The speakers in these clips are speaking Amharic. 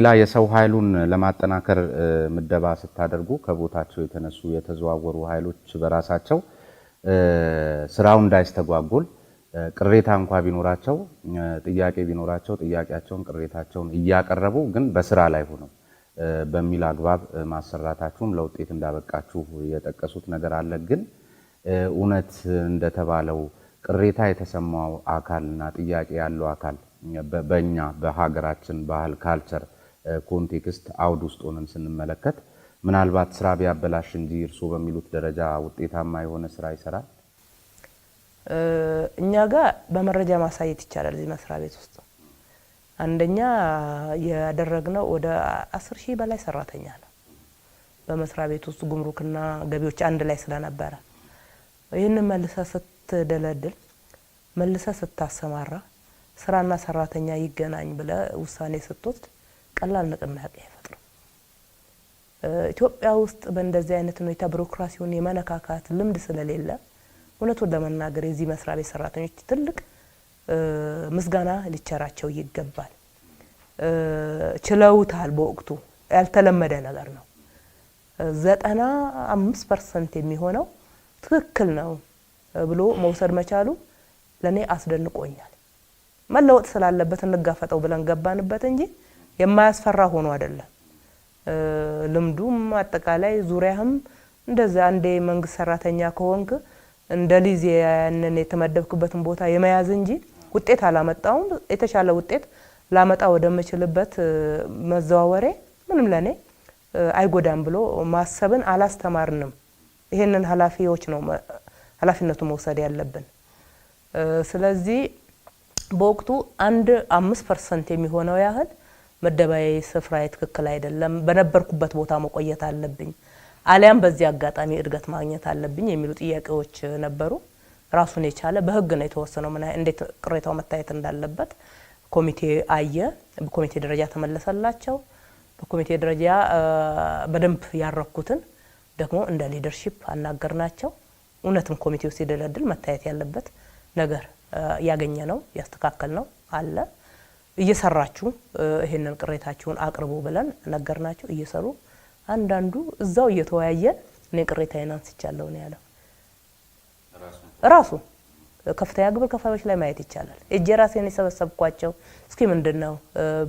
ሌላ የሰው ኃይሉን ለማጠናከር ምደባ ስታደርጉ ከቦታቸው የተነሱ የተዘዋወሩ ኃይሎች በራሳቸው ስራው እንዳይስተጓጎል ቅሬታ እንኳን ቢኖራቸው ጥያቄ ቢኖራቸው ጥያቄያቸውን ቅሬታቸውን እያቀረቡ ግን በስራ ላይ ሆነው በሚል አግባብ ማሰራታችሁም ለውጤት እንዳበቃችሁ የጠቀሱት ነገር አለ። ግን እውነት እንደተባለው ቅሬታ የተሰማው አካልና ጥያቄ ያለው አካል በእኛ በሀገራችን ባህል ካልቸር ኮንቴክስት አውድ ውስጥ ሆነን ስንመለከት ምናልባት ስራ ቢያበላሽ እንጂ እርሶ በሚሉት ደረጃ ውጤታማ የሆነ ስራ ይሰራል? እኛ ጋር በመረጃ ማሳየት ይቻላል። እዚህ መስሪያ ቤት ውስጥ አንደኛ ያደረግነው ወደ 10,000 በላይ ሰራተኛ ነው። በመስሪያ ቤት ውስጥ ጉምሩክና ገቢዎች አንድ ላይ ስለነበረ ይሄንን መልሰ ስትደለድል መልሰ ስታሰማራ ስራና ሰራተኛ ይገናኝ ብለ ውሳኔ ስትወስድ ቀላል ንቅናቄ አይፈጥርም። ኢትዮጵያ ውስጥ በእንደዚህ አይነት ሁኔታ ቢሮክራሲውን የመነካካት ልምድ ስለሌለ እውነቱን ለመናገር የዚህ መስሪያ ቤት ሰራተኞች ትልቅ ምስጋና ሊቸራቸው ይገባል። ችለውታል። በወቅቱ ያልተለመደ ነገር ነው። 95% የሚሆነው ትክክል ነው ብሎ መውሰድ መቻሉ ለኔ አስደንቆኛል። መለወጥ ስላለበት እንጋፈጠው ብለን ገባንበት እንጂ የማያስፈራ ሆኖ አይደለም። ልምዱም አጠቃላይ ዙሪያህም እንደዛ አንዴ መንግስት ሰራተኛ ከሆንክ እንደ ሊዝ ያንን የተመደብክበትን ቦታ የመያዝ እንጂ ውጤት አላመጣውም። የተሻለ ውጤት ላመጣ ወደምችልበት መዘዋወሬ ምንም ለኔ አይጎዳም ብሎ ማሰብን አላስተማርንም። ይሄንን ኃላፊዎች ነው ኃላፊነቱ መውሰድ ያለብን። ስለዚህ በወቅቱ 5% የሚሆነው ያህል መደባዬ ስፍራዬ ትክክል አይደለም፣ በነበርኩበት ቦታ መቆየት አለብኝ፣ አሊያም በዚህ አጋጣሚ እድገት ማግኘት አለብኝ የሚሉ ጥያቄዎች ነበሩ። ራሱን የቻለ በህግ ነው የተወሰነው እንዴት ቅሬታው መታየት እንዳለበት ኮሚቴ አየ። በኮሚቴ ደረጃ ተመለሰላቸው። በኮሚቴ ደረጃ በደንብ ያረኩትን ደግሞ እንደ ሊደርሺፕ አናገርናቸው። እውነትም ኮሚቴው ሲደለድል መታየት ያለበት ነገር ያገኘ ነው ያስተካከል ነው አለ። እየሰራችሁ ይሄንን ቅሬታችሁን አቅርቡ ብለን ነገርናቸው። እየሰሩ አንዳንዱ እዛው እየተወያየ እኔ ቅሬታዬን አንስቻለሁ ነው ያለው። ራሱ ከፍተኛ ግብር ከፋዮች ላይ ማየት ይቻላል። እጄራሴን የሰበሰብኳቸው እስኪ ምንድነው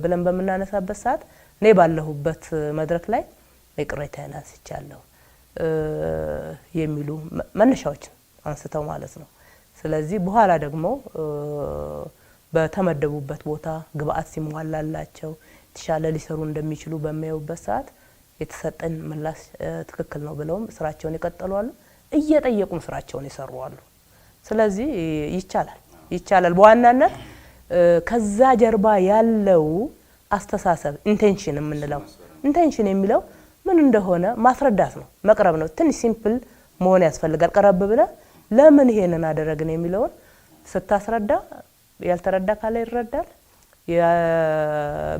ብለን በመናነሳበት ሰዓት እኔ ባለሁበት መድረክ ላይ ቅሬታዬን አንስቻለሁ የሚሉ መነሻዎች አንስተው ማለት ነው። ስለዚህ በኋላ ደግሞ በተመደቡበት ቦታ ግብአት ሲሟላላቸው ተሻለ ሊሰሩ እንደሚችሉ በሚያዩበት ሰዓት የተሰጠን ምላሽ ትክክል ነው ብለውም ስራቸውን ይቀጥላሉ። እየጠየቁም ስራቸውን ይሰሩዋሉ። ስለዚህ ይቻላል። በዋናነት ከዛ ጀርባ ያለው አስተሳሰብ ኢንቴንሽን የሚለው ምን እንደሆነ ማስረዳት ነው፣ መቅረብ ነው። ትንሽ ሲምፕል መሆን ያስፈልጋል። ቀረብ ብለ ለምን ይሄንን አደረግን የሚለውን ስታስረዳ ያልተረዳ ካለ ይረዳል።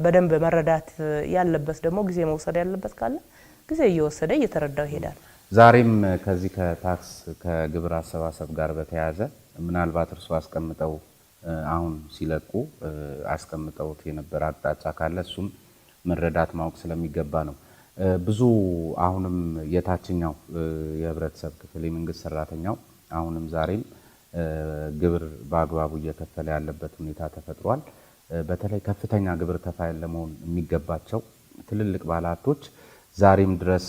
በደንብ መረዳት ያለበት ደግሞ ጊዜ መውሰድ ያለበት ካለ ጊዜ እየወሰደ እየተረዳው ይሄዳል። ዛሬም ከዚህ ከታክስ ከግብር አሰባሰብ ጋር በተያያዘ ምናልባት እርሱ አስቀምጠው አሁን ሲለቁ አስቀምጠው የነበረ አቅጣጫ ካለ እሱን መረዳት ማወቅ ስለሚገባ ነው። ብዙ አሁንም የታችኛው የህብረተሰብ ክፍል የመንግስት ሰራተኛው አሁንም ዛሬም ግብር በአግባቡ እየከፈለ ያለበት ሁኔታ ተፈጥሯል። በተለይ ከፍተኛ ግብር ከፋይ ለመሆን የሚገባቸው ትልልቅ ባለሀብቶች ዛሬም ድረስ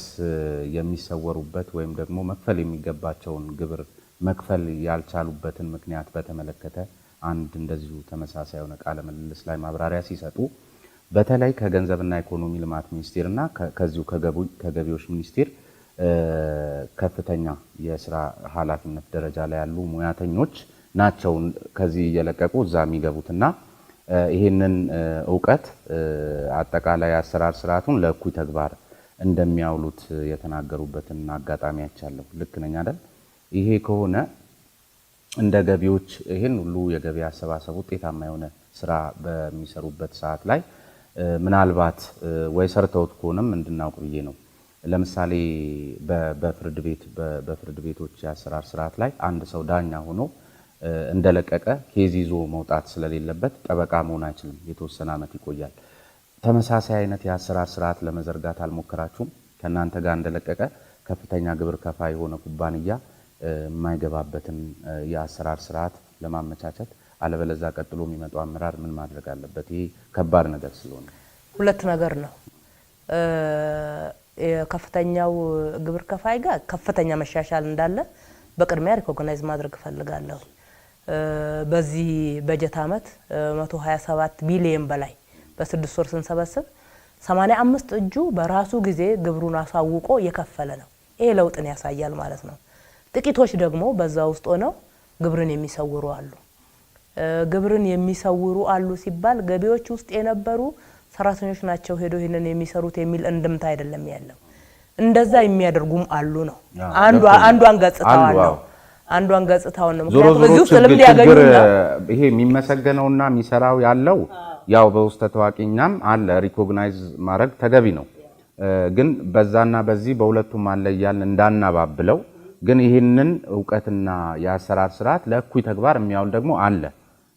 የሚሰወሩበት ወይም ደግሞ መክፈል የሚገባቸውን ግብር መክፈል ያልቻሉበትን ምክንያት በተመለከተ አንድ እንደዚሁ ተመሳሳይ የሆነ ቃለ ምልልስ ላይ ማብራሪያ ሲሰጡ በተለይ ከገንዘብና ኢኮኖሚ ልማት ሚኒስቴርና ከዚሁ ከገቢዎች ሚኒስቴር ከፍተኛ የስራ ኃላፊነት ደረጃ ላይ ያሉ ሙያተኞች ናቸው ከዚህ እየለቀቁ እዛ የሚገቡትና ይሄንን ዕውቀት አጠቃላይ አሰራር ስርዓቱን ለእኩይ ተግባር እንደሚያውሉት የተናገሩበትን አጋጣሚ ያቻለው ልክ ነኝ አይደል? ይሄ ከሆነ እንደ ገቢዎች ይሄን ሁሉ የገቢ አሰባሰብ ውጤታማ የሆነ ስራ በሚሰሩበት ሰዓት ላይ ምናልባት ወይ ሰርተውት ከሆነም እንድናውቅ ብዬ ነው። ለምሳሌ በፍርድ ቤቶች የአሰራር ስርዓት ላይ አንድ ሰው ዳኛ ሆኖ እንደለቀቀ ኬዝ ይዞ መውጣት ስለሌለበት ጠበቃ መሆን አይችልም። የተወሰነ ዓመት ይቆያል። ተመሳሳይ አይነት የአሰራር ስርዓት ለመዘርጋት አልሞከራችሁም? ከናንተ ጋር እንደለቀቀ ከፍተኛ ግብር ከፋይ የሆነ ኩባንያ የማይገባበትን የአሰራር ስርዓት ለማመቻቸት አለበለዚያ ቀጥሎ የሚመጣው አመራር ምን ማድረግ አለበት? ይሄ ከባድ ነገር ስለሆነ ሁለት ነገር ነው። የከፍተኛው ግብር ከፋይ ጋር ከፍተኛ መሻሻል እንዳለ በቅድሚያ ሪኮግናይዝ ማድረግ ፈልጋለሁ። በዚህ በጀት ዓመት 127 ቢሊዮን በላይ በ6 ወር ስንሰበስብ 85 እጁ በራሱ ጊዜ ግብሩን አሳውቆ የከፈለ ነው። ይሄ ለውጥን ያሳያል ማለት ነው። ጥቂቶች ደግሞ በዛ ውስጥ ሆነው ግብርን የሚሰውሩ አሉ። ግብርን የሚሰውሩ አሉ ሲባል ገቢዎች ውስጥ የነበሩ ሰራተኞች ናቸው ሄዶ ይሄንን የሚሰሩት የሚል እንድምታ አይደለም ያለው። እንደዛ የሚያደርጉም አሉ ነው። አንዷን ገጽታው ነው። ምክንያቱም እዚህ ውስጥ ልምድ ያገኙና ይሄ የሚመሰገነውና የሚሰራው ያለው ያው በውስጥ ተዋቂኛም አለ ሪኮግናይዝ ማድረግ ተገቢ ነው። ግን በዛና በዚህ በሁለቱም አለ እያልን እንዳናባብለው ግን ይሄንን ዕውቀትና የአሰራር ስርዓት ለእኩይ ተግባር የሚያውል ደግሞ አለ።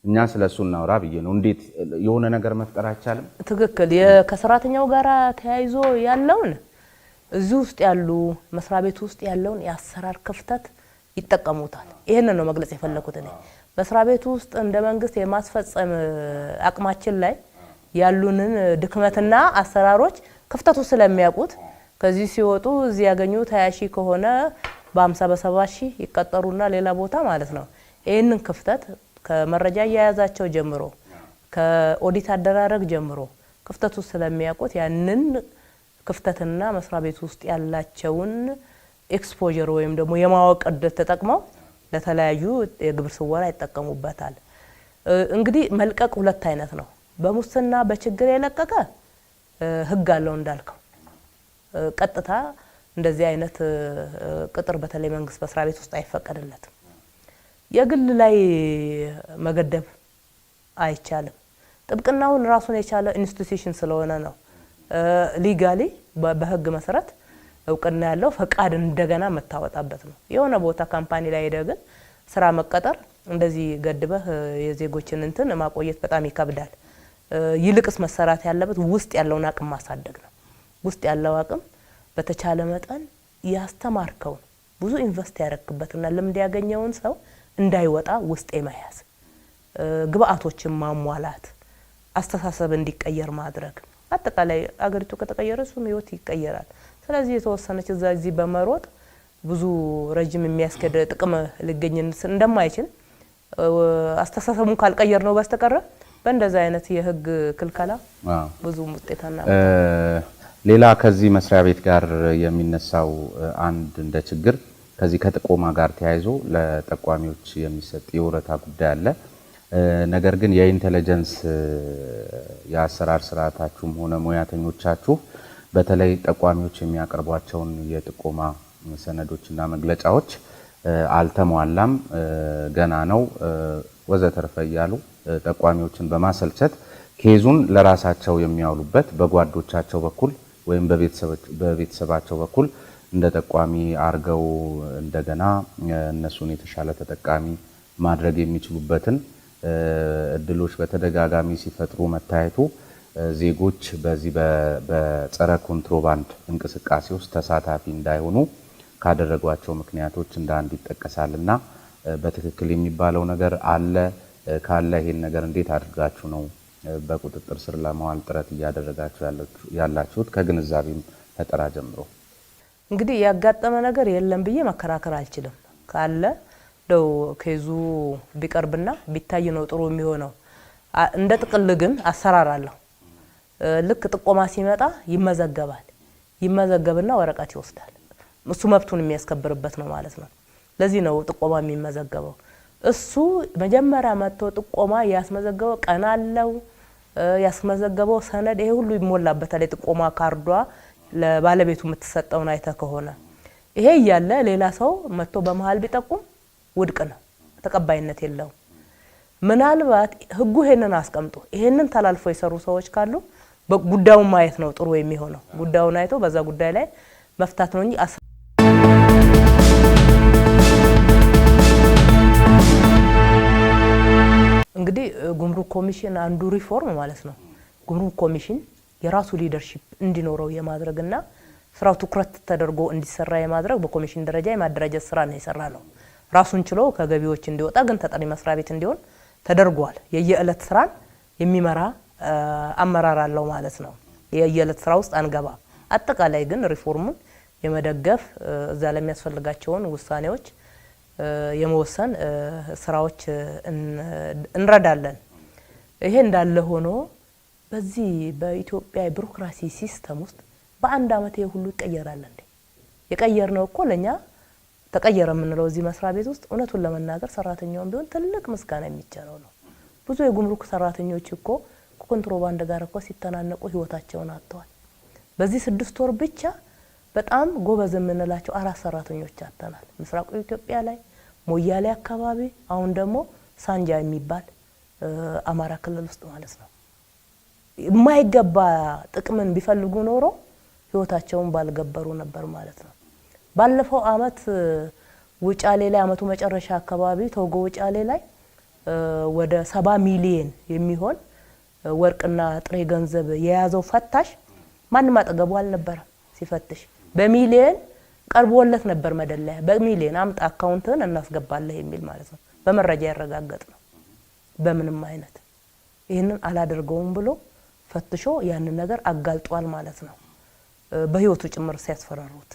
እኛ ስለሱ እናውራ ብዬ ነው። እንዴት የሆነ ነገር መፍጠር አይቻልም? ትክክል። ከሰራተኛው ጋር ተያይዞ ያለውን እዚህ ውስጥ ያሉ መስሪያ ቤት ውስጥ ያለውን የአሰራር ክፍተት ይጠቀሙታል። ይሄንን ነው መግለጽ የፈለኩት እኔ። መስሪያ ቤት ውስጥ እንደ መንግስት የማስፈጸም አቅማችን ላይ ያሉንን ድክመትና አሰራሮች ክፍተቱ ስለሚያውቁት ከዚህ ሲወጡ እዚህ ያገኙት 20 ሺህ ከሆነ በ50 በ70 ሺህ ይቀጠሩና ሌላ ቦታ ማለት ነው። ይሄንን ክፍተት ከመረጃ አያያዛቸው ጀምሮ ከኦዲት አደራረግ ጀምሮ ክፍተቱ ስለሚያውቁት ያንን ክፍተትና መስሪያ ቤት ውስጥ ያላቸውን ኤክስፖዠር ወይም ደግሞ የማወቅ ዕድል ተጠቅመው ለተለያዩ የግብር ስወራ ይጠቀሙበታል። እንግዲህ መልቀቅ ሁለት አይነት ነው። በሙስና በችግር የለቀቀ ህግ አለው እንዳልከው ቀጥታ እንደዚህ አይነት ቅጥር በተለይ መንግስት መስሪያ ቤት ውስጥ አይፈቀድለትም። የግል ላይ መገደብ አይቻልም። ጥብቅናውን ራሱን የቻለ ኢንስቲትዩሽን ስለሆነ ነው። ሊጋሊ በህግ መሰረት እውቅና ያለው ፈቃድ እንደገና መታወጣበት ነው። የሆነ ቦታ ካምፓኒ ላይ ሄደ ግን ስራ መቀጠር እንደዚህ ገድበህ የዜጎችን እንትን ማቆየት በጣም ይከብዳል። ይልቅስ መሰራት ያለበት ውስጥ ያለውን አቅም ማሳደግ ነው። ውስጥ ያለው አቅም በተቻለ መጠን ያስተማርከው ብዙ ኢንቨስት ያደረክበትና ልምድ ያገኘውን ሰው እንዳይወጣ ውስጥ የመያዝ ግብአቶችን ማሟላት፣ አስተሳሰብ እንዲቀየር ማድረግ። አጠቃላይ አገሪቱ ከተቀየረ እሱም ህይወት ይቀየራል። ስለዚህ የተወሰነች እዚህ በመሮጥ ብዙ ረጅም የሚያስከደ ጥቅም ሊገኝ እንደማይችል አስተሳሰቡን ካልቀየር ነው በስተቀር በእንደዛ አይነት የህግ ክልከላ ብዙ ውጤታና ሌላ ከዚህ መስሪያ ቤት ጋር የሚነሳው አንድ እንደ ችግር ከዚህ ከጥቆማ ጋር ተያይዞ ለጠቋሚዎች የሚሰጥ የወረታ ጉዳይ አለ። ነገር ግን የኢንተለጀንስ የአሰራር ስርዓታችሁም ሆነ ሙያተኞቻችሁ በተለይ ጠቋሚዎች የሚያቀርቧቸውን የጥቆማ ሰነዶችና መግለጫዎች አልተሟላም፣ ገና ነው ወዘተርፈ እያሉ ጠቋሚዎችን በማሰልቸት ኬዙን ለራሳቸው የሚያውሉበት በጓዶቻቸው በኩል ወይም በቤተሰባቸው በኩል እንደ ጠቋሚ አርገው እንደገና እነሱን የተሻለ ተጠቃሚ ማድረግ የሚችሉበትን እድሎች በተደጋጋሚ ሲፈጥሩ መታየቱ ዜጎች በዚህ በጸረ ኮንትሮባንድ እንቅስቃሴ ውስጥ ተሳታፊ እንዳይሆኑ ካደረጓቸው ምክንያቶች እንደ አንድ ይጠቀሳልና በትክክል የሚባለው ነገር አለ ካለ ይሄን ነገር እንዴት አድርጋችሁ ነው በቁጥጥር ስር ለማዋል ጥረት እያደረጋችሁ ያላችሁት? ከግንዛቤም ፈጠራ ጀምሮ እንግዲህ ያጋጠመ ነገር የለም ብዬ መከራከር አልችልም። ካለ ደው ከዙ ቢቀርብና ቢታይ ነው ጥሩ የሚሆነው። እንደ ጥቅል ግን አሰራር አለው። ልክ ጥቆማ ሲመጣ ይመዘገብና ወረቀት ይወስዳል። እሱ መብቱን የሚያስከብርበት ነው ማለት ነው። ለዚህ ነው ጥቆማ የሚመዘገበው። እሱ መጀመሪያ መጥቶ ጥቆማ ያስመዘገበው ቀን አለው፣ ያስመዘገበው ሰነድ ይሄ ሁሉ ይሞላበታል። ጥቆማ ካርዷ ለባለቤቱ የምትሰጠውን አይተ ከሆነ ይሄ ያለ ሌላ ሰው መጥቶ በመሃል ቢጠቁም ውድቅ ነው፣ ተቀባይነት የለውም። ምናልባት ህጉ ይሄንን አስቀምጦ ይሄንን ተላልፎ የሰሩ ሰዎች ካሉ በጉዳዩን ማየት ነው ጥሩ የሚሆነው። ጉዳዩን አይቶ በዛ ጉዳይ ላይ መፍታት ነው እንጂ እንግዲህ ጉምሩክ ኮሚሽን አንዱ ሪፎርም ማለት ነው። ጉምሩክ ኮሚሽን የራሱ ሊደርሺፕ እንዲኖረው የማድረግና ስራው ትኩረት ተደርጎ እንዲሰራ የማድረግ በኮሚሽን ደረጃ የማደራጀት ስራ ነው የሰራ ነው። ራሱን ችሎ ከገቢዎች እንዲወጣ ግን ተጠሪ መስሪያ ቤት እንዲሆን ተደርጓል። የየዕለት ስራን የሚመራ አመራር አለው ማለት ነው። የየዕለት ስራ ውስጥ አንገባ። አጠቃላይ ግን ሪፎርሙን የመደገፍ እዛ ለሚያስፈልጋቸውን ውሳኔዎች የመወሰን ስራዎች እንረዳለን። ይሄ እንዳለ ሆኖ በዚህ በኢትዮጵያ ቢሮክራሲ ሲስተም ውስጥ በአንድ አመት ይሄ ሁሉ ይቀየራል እንዴ? የቀየርነው እኮ ለኛ ተቀየረ የምንለው እዚህ መስሪያ ቤት ውስጥ እውነቱን ለመናገር ሰራተኛውን ቢሆን ትልቅ ምስጋና የሚቸረው ነው። ብዙ የጉምሩክ ሰራተኞች እኮ ከኮንትሮባንድ ጋር እኮ ሲተናነቁ ህይወታቸውን አጥተዋል። በዚህ 6 ወር ብቻ በጣም ጎበዝ የምንላቸው 4 ሰራተኞች አጥተናል። ምስራቁ ኢትዮጵያ ላይ ሞያሌ አካባቢ፣ አሁን ደግሞ ሳንጃ የሚባል አማራ ክልል ውስጥ ማለት ነው። የማይገባ ጥቅምን ቢፈልጉ ኖሮ ህይወታቸውን ባልገበሩ ነበር ማለት ነው። ባለፈው አመት ውጫሌ ላይ አመቱ መጨረሻ አካባቢ ተወጎ ውጫሌ ላይ ወደ 70 ሚሊዮን የሚሆን ወርቅና ጥሬ ገንዘብ የያዘው ፈታሽ ማንም አጠገቡ አልነበረም ሲፈትሽ። በሚሊዮን ቀርቦለት ነበር መደለያ። በሚሊዮን አምጣ አካውንትን እናስገባለን የሚል ማለት ነው። በመረጃ ያረጋገጥ ነው። በምንም አይነት ይሄንን አላደርገውም ብሎ ፈትሾ ያንን ነገር አጋልጧል ማለት ነው። በህይወቱ ጭምር ሲያስፈራሩት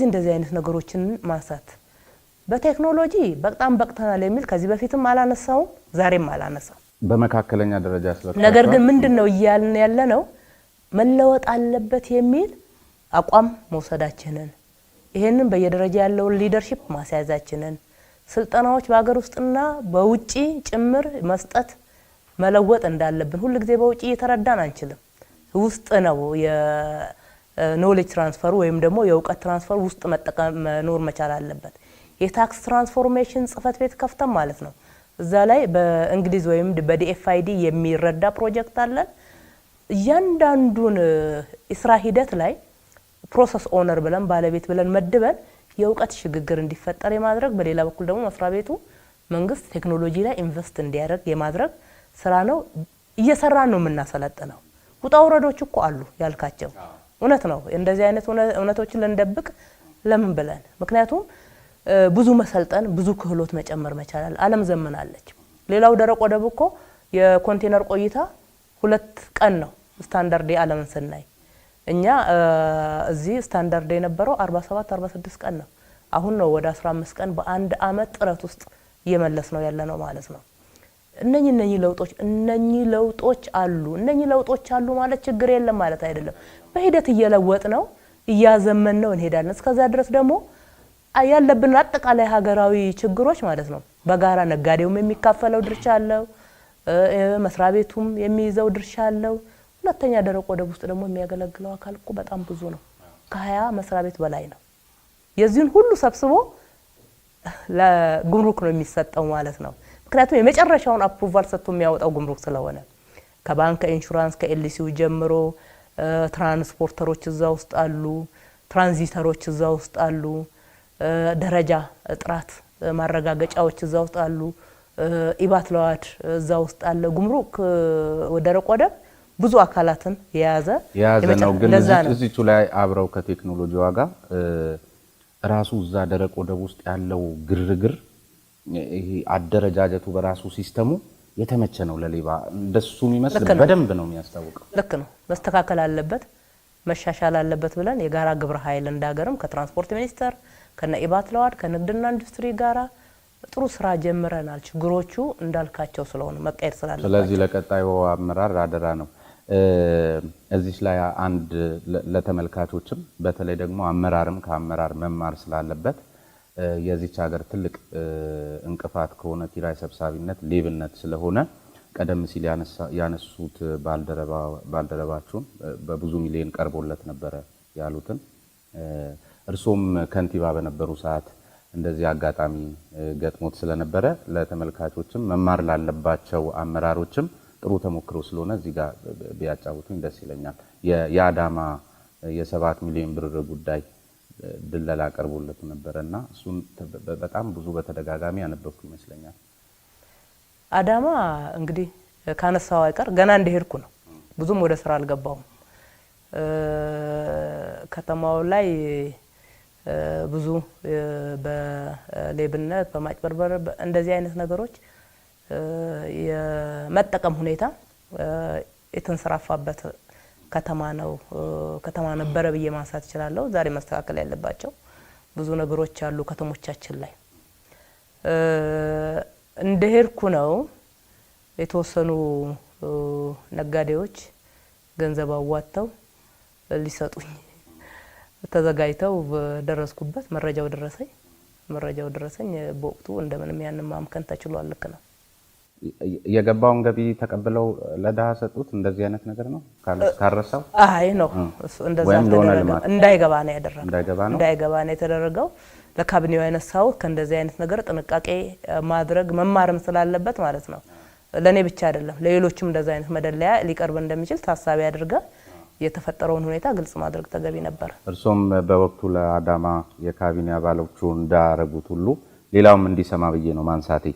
እንደዚህ አይነት ነገሮችን ማንሳት በቴክኖሎጂ በጣም በቅተናል የሚል ከዚህ በፊትም አላነሳው ዛሬም አላነሳው። በመካከለኛ ደረጃ ስለተፈጠረ ነገር ግን ምንድነው ይያልን ያለነው መለወጥ አለበት የሚል አቋም መውሰዳችንን ይሄንን በየደረጃ ያለው ሊደርሺፕ ማስያዛችንን ስልጠናዎች በአገር ውስጥና በውጪ ጭምር መስጠት መለወጥ እንዳለብን ሁሉ ጊዜ በውጪ እየተረዳን አንችልም። ውስጥ ነው የኖሌጅ ትራንስፈር ወይም ደግሞ የእውቀት ትራንስፈር ውስጥ መጠቀም መኖር መቻል አለበት። የታክስ ትራንስፎርሜሽን ጽፈት ቤት ከፍተም ማለት ነው። እዛ ላይ በእንግሊዝ ወይም በዲኤፍአይዲ የሚረዳ ፕሮጀክት አለን። እያንዳንዱን የስራ ሂደት ላይ ፕሮሰስ ኦነር ብለን ባለቤት ብለን መድበን የእውቀት ሽግግር እንዲፈጠር የማድረግ በሌላ በኩል ደግሞ መስሪያ ቤቱ መንግስት ቴክኖሎጂ ላይ ኢንቨስት እንዲያደርግ የማድረግ ስራ ነው እየሰራን ነው የምናሰለጥነው። ውጣ ውረዶች እኮ አሉ ያልካቸው እውነት ነው። እንደዚህ አይነት እውነቶችን ለንደብቅ ለምን ብለን ምክንያቱም ብዙ መሰልጠን ብዙ ክህሎት መጨመር መቻላል። ዓለም ዘመናለች። ሌላው ደረቅ ወደብ እኮ የኮንቴነር ቆይታ 2 ቀን ነው ስታንዳርድ ዓለምን ስናይ እኛ እዚህ ስታንዳርድ የነበረው 47 46 ቀን ነው። አሁን ነው ወደ 15 ቀን በአንድ አመት ጥረት ውስጥ እየመለስ ነው ያለ ነው ማለት ነው። እነኚህ ለውጦች አሉ። እነኚህ ለውጦች አሉ ማለት ችግር የለም ማለት አይደለም። በሂደት እየለወጥ ነው እያዘመን ነው እንሄዳለን። እስከዛ ድረስ ደግሞ ያለብን አጠቃላይ ሀገራዊ ችግሮች ማለት ነው በጋራ ነጋዴውም የሚካፈለው ድርሻ አለው፣ መስሪያ ቤቱም የሚይዘው ድርሻ አለው። ሁለተኛ ደረቅ ወደብ ውስጥ ደግሞ የሚያገለግለው አካል እኮ በጣም ብዙ ነው። ከ20 መስሪያ ቤት በላይ ነው። የዚህን ሁሉ ሰብስቦ ለጉምሩክ ነው የሚሰጠው ማለት ነው። ምክንያቱም የመጨረሻውን አፕሩቫል ሰጥቶ የሚያወጣው ጉምሩክ ስለሆነ ከባንክ ኢንሹራንስ ከኤልሲው ጀምሮ ትራንስፖርተሮች እዛ ውስጥ አሉ፣ ትራንዚተሮች እዛ ውስጥ አሉ፣ ደረጃ ጥራት ማረጋገጫዎች እዛ ውስጥ አሉ፣ ኢባት ለዋድ እዛ ውስጥ አለ። ጉምሩክ ደረቅ ወደብ ብዙ አካላትን የያዘ ነው። ግን እዚቹ ላይ አብረው ከቴክኖሎጂ ዋጋ ራሱ እዛ ደረቅ ወደብ ውስጥ ያለው ግርግር ይሄ አደረጃጀቱ በራሱ ሲስተሙ የተመቸ ነው ለሌባ እንደሱ የሚመስል በደንብ ነው የሚያስታውቀው። ልክ ነው። መስተካከል አለበት መሻሻል አለበት ብለን የጋራ ግብረ ኃይል እንዳገርም ከትራንስፖርት ሚኒስቴር ከነ ኢባት ለዋድ ከንግድና ኢንዱስትሪ ጋራ ጥሩ ስራ ጀምረናል። ችግሮቹ እንዳልካቸው ስለሆነ መቀየር ስላለበት ስለዚህ ለቀጣዩ አመራር አደራ ነው። እዚህ ላይ አንድ ለተመልካቾችም በተለይ ደግሞ አመራርም ከአመራር መማር ስላለበት የዚች ሀገር ትልቅ እንቅፋት ከሆነ ኪራይ ሰብሳቢነት ሌብነት ስለሆነ ቀደም ሲል ያነሱት ባልደረባችሁን በብዙ ሚሊዮን ቀርቦለት ነበረ ያሉትን እርሶም ከንቲባ በነበሩ ሰዓት እንደዚህ አጋጣሚ ገጥሞት ስለነበረ ለተመልካቾችም መማር ላለባቸው አመራሮችም ጥሩ ተሞክሮ ስለሆነ እዚህ ጋር ቢያጫውቱኝ ደስ ይለኛል። የአዳማ የ7 ሚሊዮን ብር ጉዳይ ድለላ ቀርቦለት ነበርና እሱን በጣም ብዙ በተደጋጋሚ ያነበብኩ ይመስለኛል። አዳማ እንግዲህ ካነሳው አይቀር ገና እንደሄድኩ ነው ብዙም ወደ ስራ አልገባውም። ከተማው ላይ ብዙ በሌብነት በማጭበርበር እንደዚህ አይነት ነገሮች የመጠቀም ሁኔታ የተንሰራፋበት ከተማ ነበረ ብዬ ማንሳት እችላለሁ። ዛሬ መስተካከል ያለባቸው ብዙ ነገሮች አሉ ከተሞቻችን ላይ። እንደሄድኩ ነው የተወሰኑ ነጋዴዎች ገንዘብ አዋጥተው ሊሰጡኝ ተዘጋጅተው ደረስኩበት። መረጃው ደረሰኝ። በወቅቱ እንደምንም ያንን ማምከን ተችሏል። ልክ ነው። የገባውን ገቢ ተቀብለው ለድሃ ሰጡት። እንደዚህ አይነት ነገር ነው ካረሳው። አይ ነው እንደዛ ተደረገ። እንዳይገባ ነው የተደረገው። ለካቢኔው ያነሳው ከእንደዚህ አይነት ነገር ጥንቃቄ ማድረግ መማርም ስላለበት ማለት ነው። ለኔ ብቻ አይደለም ለሌሎችም እንደዛ አይነት መደለያ ሊቀርብ እንደሚችል ታሳቢ አድርጋ የተፈጠረውን ሁኔታ ግልጽ ማድረግ ተገቢ ነበር። እርሶም በወቅቱ ለአዳማ የካቢኔ አባሎቹ እንዳረጉት ሁሉ ሌላውም እንዲሰማ ብዬ ነው ማንሳቴ።